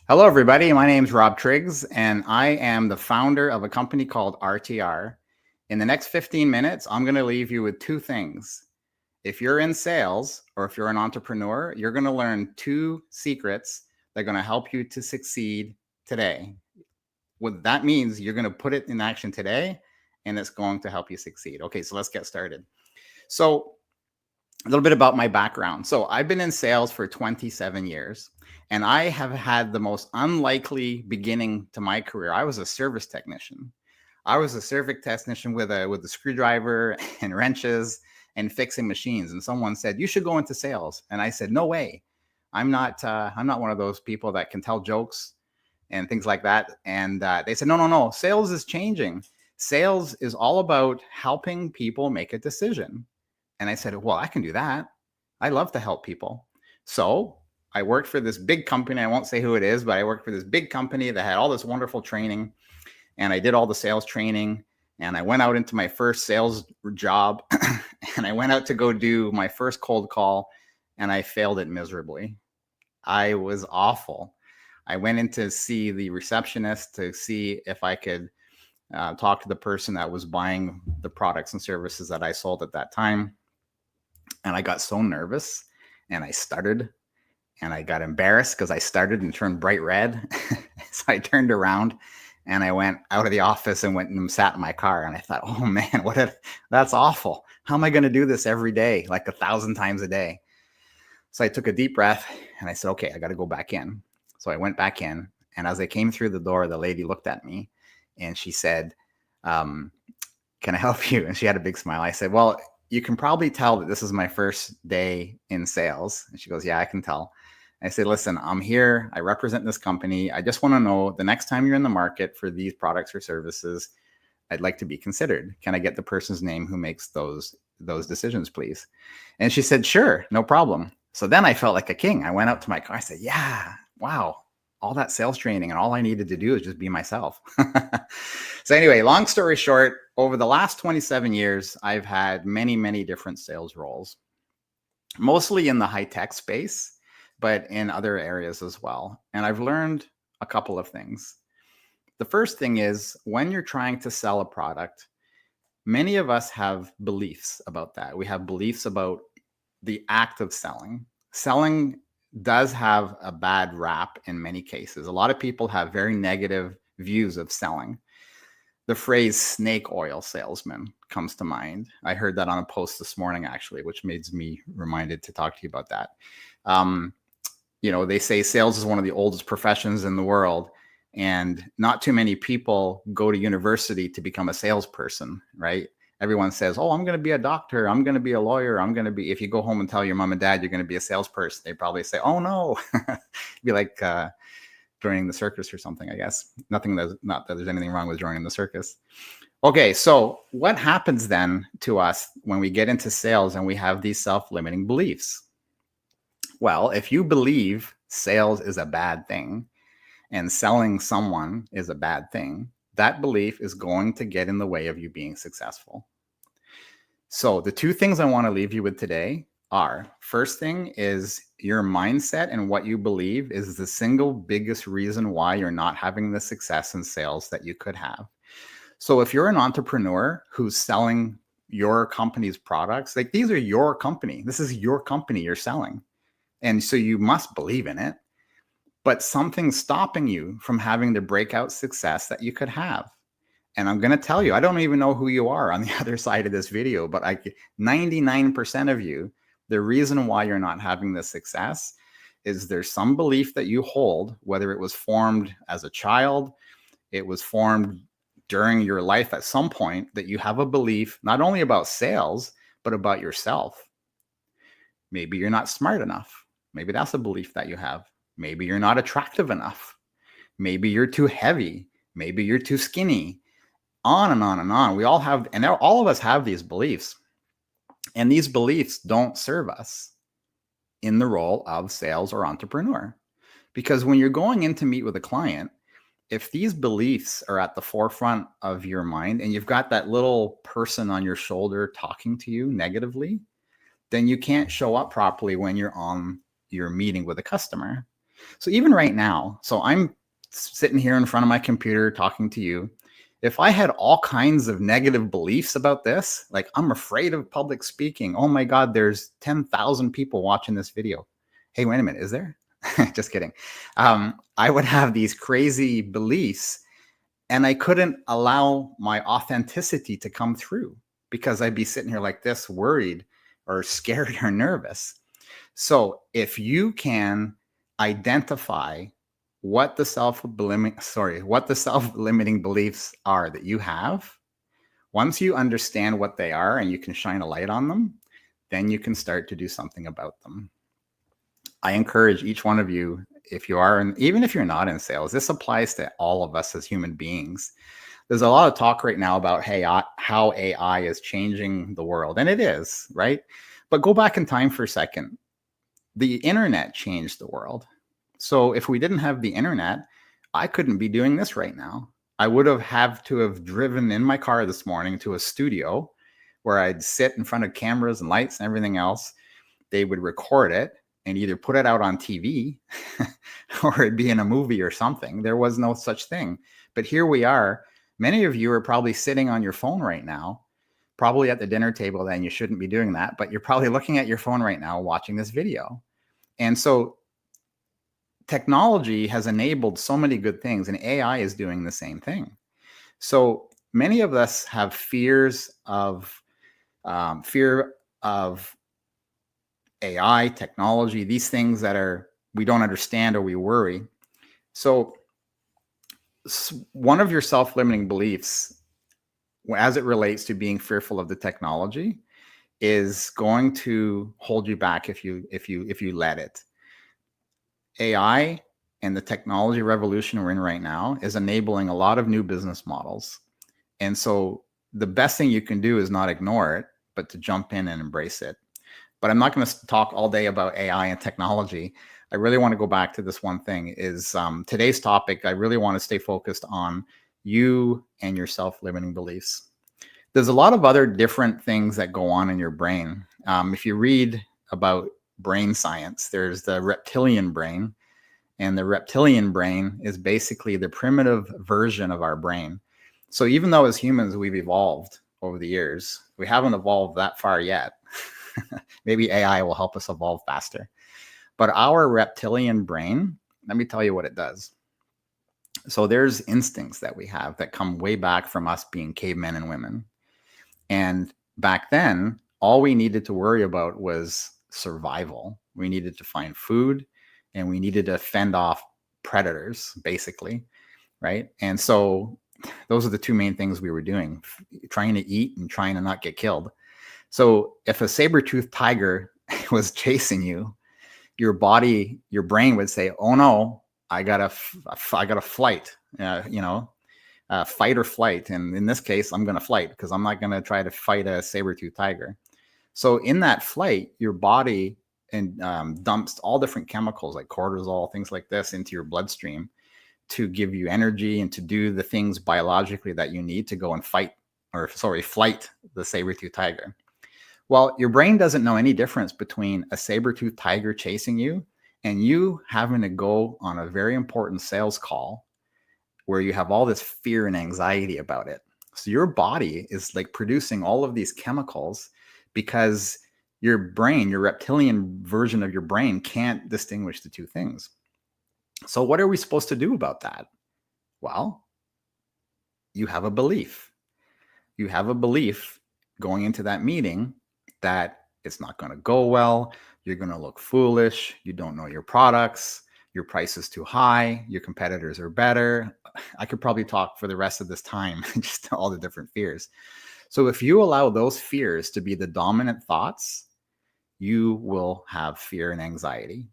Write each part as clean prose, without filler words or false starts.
Hello, everybody. My name is Rob Triggs, and I am the founder of a company called RTR. In the next 15 minutes, I'm going to leave you with two things. If you're in sales or if you're an entrepreneur, you're going to learn two secrets that are going to help you to succeed today. What that means, you're going to put it in action today, and it's going to help you succeed. Okay, so let's get started. So a little bit about my background. So I've been in sales for 27 years, and I have had the most unlikely beginning to my career. I was a service technician. I was a service technician with a screwdriver and wrenches and fixing machines. And someone said, "You should go into sales." And I said, "No way. I'm not one of those people that can tell jokes and things like that." And they said, "No, no, no. Sales is changing. Sales is all about helping people make a decision." And I said, "Well, I can do that. I love to help people." So I worked for this big company. I won't say who it is, but I worked for this big company that had all this wonderful training. And I did all the sales training. And I went out into my first sales job. And I went out to go do my first cold call. And I failed it miserably. I was awful. I went in to see the receptionist to see if I could talk to the person that was buying the products and services that I sold at that time. And I got so nervous and I stuttered and I got embarrassed because I started and turned bright red. So I turned around and I went out of the office and went and sat in my car. And I thought, oh man, that's awful. How am I going to do this every day, like 1,000 times a day? So I took a deep breath and I said, okay, I got to go back in. So I went back in. And as I came through the door, the lady looked at me and she said, "Can I help you?" And she had a big smile. I said, "Well, you can probably tell that this is my first day in sales." And she goes, "Yeah, I can tell." I said, "Listen, I'm here. I represent this company. I just want to know the next time you're in the market for these products or services, I'd like to be considered. Can I get the person's name who makes those decisions, please?" And she said, "Sure, no problem." So then I felt like a king. I went out to my car. I said, "Yeah, wow. All that sales training and all I needed to do is just be myself." So anyway, long story short, over the last 27 years, I've had many, many different sales roles, mostly in the high-tech space, but in other areas as well. And I've learned a couple of things. The first thing is when you're trying to sell a product, many of us have beliefs about that. We have beliefs about the act of selling. Selling does have a bad rap in many cases. A lot of people have very negative views of selling. The phrase snake oil salesman comes to mind. I heard that on a post this morning, actually, which made me reminded to talk to you about that. They say sales is one of the oldest professions in the world, and not too many people go to university to become a salesperson, right? Everyone says, "Oh, I'm going to be a doctor. I'm going to be a lawyer. I'm going to be," if you go home and tell your mom and dad you're going to be a salesperson, they probably say, "Oh no." Be like joining the circus or something, I guess. Not that there's anything wrong with joining the circus. Okay, so what happens then to us when we get into sales and we have these self-limiting beliefs? Well, if you believe sales is a bad thing and selling someone is a bad thing, that belief is going to get in the way of you being successful. So the two things I want to leave you with today are, first thing is your mindset and what you believe is the single biggest reason why you're not having the success in sales that you could have. So if you're an entrepreneur who's selling your company's products, like these are your company, this is your company you're selling. And so you must believe in it, but something's stopping you from having the breakout success that you could have. And I'm going to tell you, I don't even know who you are on the other side of this video, but 99% of you, the reason why you're not having the success is there's some belief that you hold, whether it was formed as a child, it was formed during your life at some point, that you have a belief not only about sales, but about yourself. Maybe you're not smart enough. Maybe that's a belief that you have. Maybe you're not attractive enough. Maybe you're too heavy. Maybe you're too skinny. On and on and on. We all have, and all of us have these beliefs. And these beliefs don't serve us in the role of sales or entrepreneur. Because when you're going in to meet with a client, if these beliefs are at the forefront of your mind and you've got that little person on your shoulder talking to you negatively, then you can't show up properly when you're on your meeting with a customer. So even right now, so I'm sitting here in front of my computer talking to you. If I had all kinds of negative beliefs about this, like I'm afraid of public speaking. Oh my God, there's 10,000 people watching this video. Hey, wait a minute, is there? Just kidding. I would have these crazy beliefs and I couldn't allow my authenticity to come through because I'd be sitting here like this, worried or scared or nervous. So if you can identify what the self-limiting beliefs are that you have, once you understand what they are and you can shine a light on them, then you can start to do something about them. I encourage each one of you, if you are, and even if you're not in sales, this applies to all of us as human beings. There's a lot of talk right now about how AI is changing the world, and it is, right? But go back in time for a second. The internet changed the world. So if we didn't have the internet, I couldn't be doing this right now. I would have to have driven in my car this morning to a studio where I'd sit in front of cameras and lights and everything else. They would record it and either put it out on TV or it'd be in a movie or something. There was no such thing. But here we are. Many of you are probably sitting on your phone right now, probably at the dinner table. Then you shouldn't be doing that, but you're probably looking at your phone right now watching this video. And so technology has enabled so many good things, and AI is doing the same thing. So many of us have fear of AI, technology, these things that we don't understand or we worry. So one of your self-limiting beliefs, as it relates to being fearful of the technology, is going to hold you back if you let it. AI and the technology revolution we're in right now is enabling a lot of new business models. And so the best thing you can do is not ignore it, but to jump in and embrace it. But I'm not going to talk all day about AI and technology. I really want to go back to this one thing is today's topic. I really want to stay focused on you and your self-limiting beliefs. There's a lot of other different things that go on in your brain. If you read about brain science, there's the reptilian brain, and the reptilian brain is basically the primitive version of our brain. So even though as humans we've evolved over the years, we haven't evolved that far yet. Maybe AI will help us evolve faster. But our reptilian brain, let me tell you what it does. So there's instincts that we have that come way back from us being cavemen and women. And back then, all we needed to worry about was survival. We needed to find food and we needed to fend off predators, basically, right? And so those are the two main things we were doing, trying to eat and trying to not get killed. So if a saber-toothed tiger was chasing you, your brain would say, "Oh no, I got a flight, fight or flight." And in this case, I'm going to flight because I'm not going to try to fight a saber-toothed tiger. So in that flight, your body dumps all different chemicals like cortisol, things like this, into your bloodstream to give you energy and to do the things biologically that you need to go and flight the saber-toothed tiger. Well, your brain doesn't know any difference between a saber-toothed tiger chasing you and you having to go on a very important sales call where you have all this fear and anxiety about it. So your body is like producing all of these chemicals because your brain, your reptilian version of your brain, can't distinguish the two things. So what are we supposed to do about that? Well, you have a belief. You have a belief going into that meeting that it's not going to go well. You're going to look foolish. You don't know your products. Your price is too high. Your competitors are better. I could probably talk for the rest of this time, just all the different fears. So if you allow those fears to be the dominant thoughts, you will have fear and anxiety.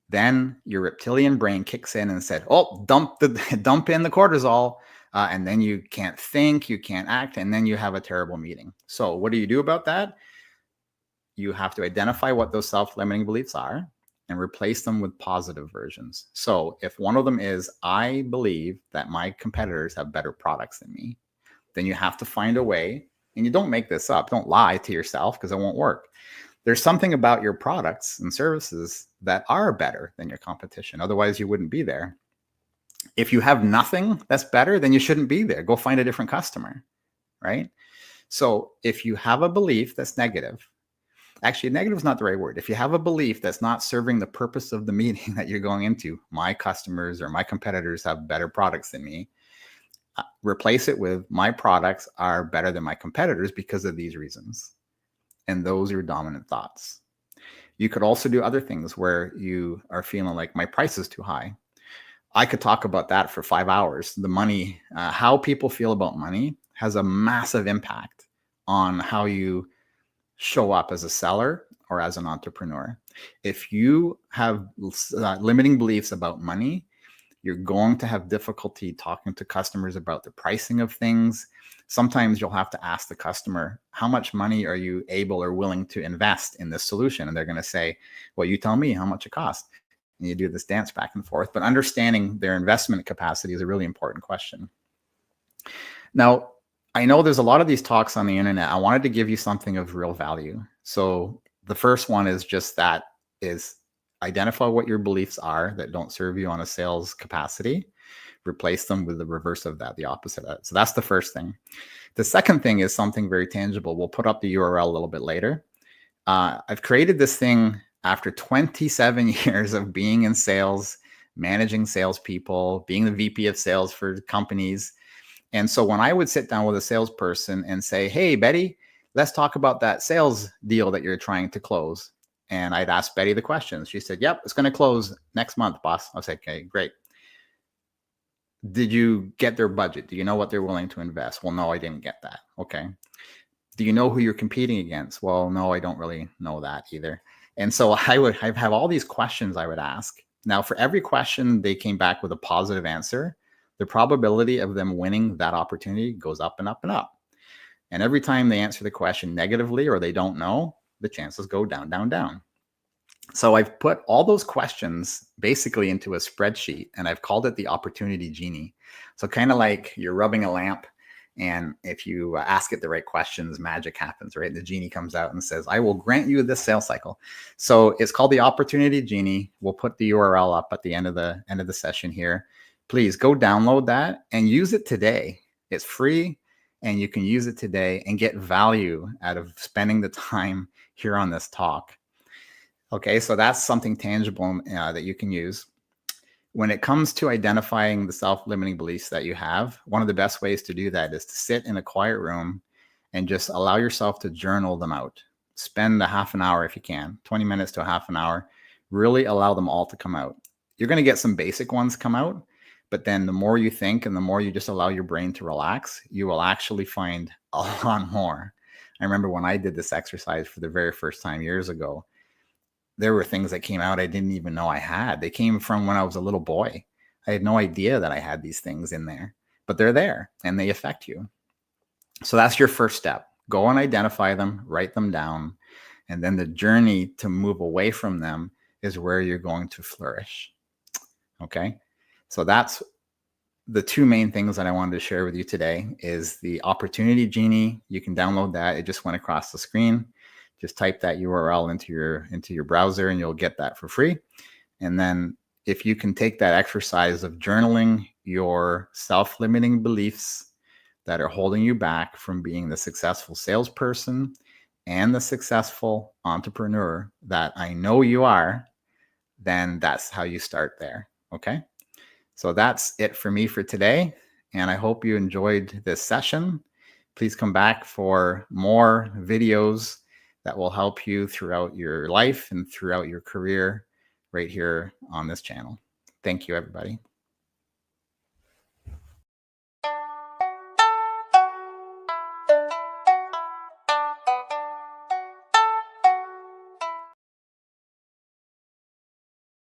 Then your reptilian brain kicks in and said, "Oh, dump in the cortisol." And then you can't think, you can't act, and then you have a terrible meeting. So what do you do about that? You have to identify what those self-limiting beliefs are and replace them with positive versions. So if one of them is, "I believe that my competitors have better products than me," then you have to find a way, and you don't make this up. Don't lie to yourself because it won't work. there's something about your products and services that are better than your competition. Otherwise, you wouldn't be there. If you have nothing that's better, then you shouldn't be there. Go find a different customer, right? So if you have a belief that's negative, actually, negative is not the right word. If you have a belief that's not serving the purpose of the meeting that you're going into, my customers or my competitors have better products than me, replace it with my products are better than my competitors because of these reasons. And those are dominant thoughts. You could also do other things where you are feeling like my price is too high. I could talk about that for 5 hours. The money, how people feel about money has a massive impact on how you show up as a seller or as an entrepreneur. If you have limiting beliefs about money, you're going to have difficulty talking to customers about the pricing of things. Sometimes you'll have to ask the customer, how much money are you able or willing to invest in this solution? And they're going to say, well, you tell me how much it costs. And you do this dance back and forth. But understanding their investment capacity is a really important question. Now, I know there's a lot of these talks on the internet. I wanted to give you something of real value. So the first one is just that is identify what your beliefs are that don't serve you on a sales capacity. Replace them with the reverse of that, the opposite of that. So that's the first thing. The second thing is something very tangible. We'll put up the URL a little bit later. I've created this thing after 27 years of being in sales, managing salespeople, being the VP of sales for companies. And so when I would sit down with a salesperson and say, hey, Betty, let's talk about that sales deal that you're trying to close. And I'd ask Betty the questions. She said, yep, it's going to close next month, boss. I was like, okay, great. Did you get their budget? Do you know what they're willing to invest? Well, no, I didn't get that. Okay. Do you know who you're competing against? Well, no, I don't really know that either. And so I'd have all these questions I would ask. Now, for every question they came back with a positive answer, the probability of them winning that opportunity goes up and up and up. And every time they answer the question negatively or they don't know, the chances go down, down, down. So I've put all those questions basically into a spreadsheet, and I've called it the Opportunity Genie. So kind of like you're rubbing a lamp, and if you ask it the right questions, magic happens, right? The genie comes out and says, I will grant you this sales cycle. So it's called the Opportunity Genie. We'll put the URL up at the end of the session here. Please go download that and use it today. It's free and you can use it today and get value out of spending the time here on this talk. Okay, so that's something tangible that you can use. When it comes to identifying the self-limiting beliefs that you have, one of the best ways to do that is to sit in a quiet room and just allow yourself to journal them out. Spend a half an hour if you can, 20 minutes to a half an hour. Really allow them all to come out. You're going to get some basic ones come out, but then the more you think and the more you just allow your brain to relax, you will actually find a lot more. I remember when I did this exercise for the very first time years ago, there were things that came out I didn't even know I had. They came from when I was a little boy. I had no idea that I had these things in there, but they're there and they affect you. So that's your first step. Go and identify them, write them down, and then the journey to move away from them is where you're going to flourish. Okay? So that's the two main things that I wanted to share with you today is the Opportunity Genie. You can download that. It just went across the screen. Just type that URL into your browser and you'll get that for free. And then if you can take that exercise of journaling your self-limiting beliefs that are holding you back from being the successful salesperson and the successful entrepreneur that I know you are, then that's how you start there. Okay. So that's it for me for today. And I hope you enjoyed this session. Please come back for more videos that will help you throughout your life and throughout your career right here on this channel. Thank you, everybody.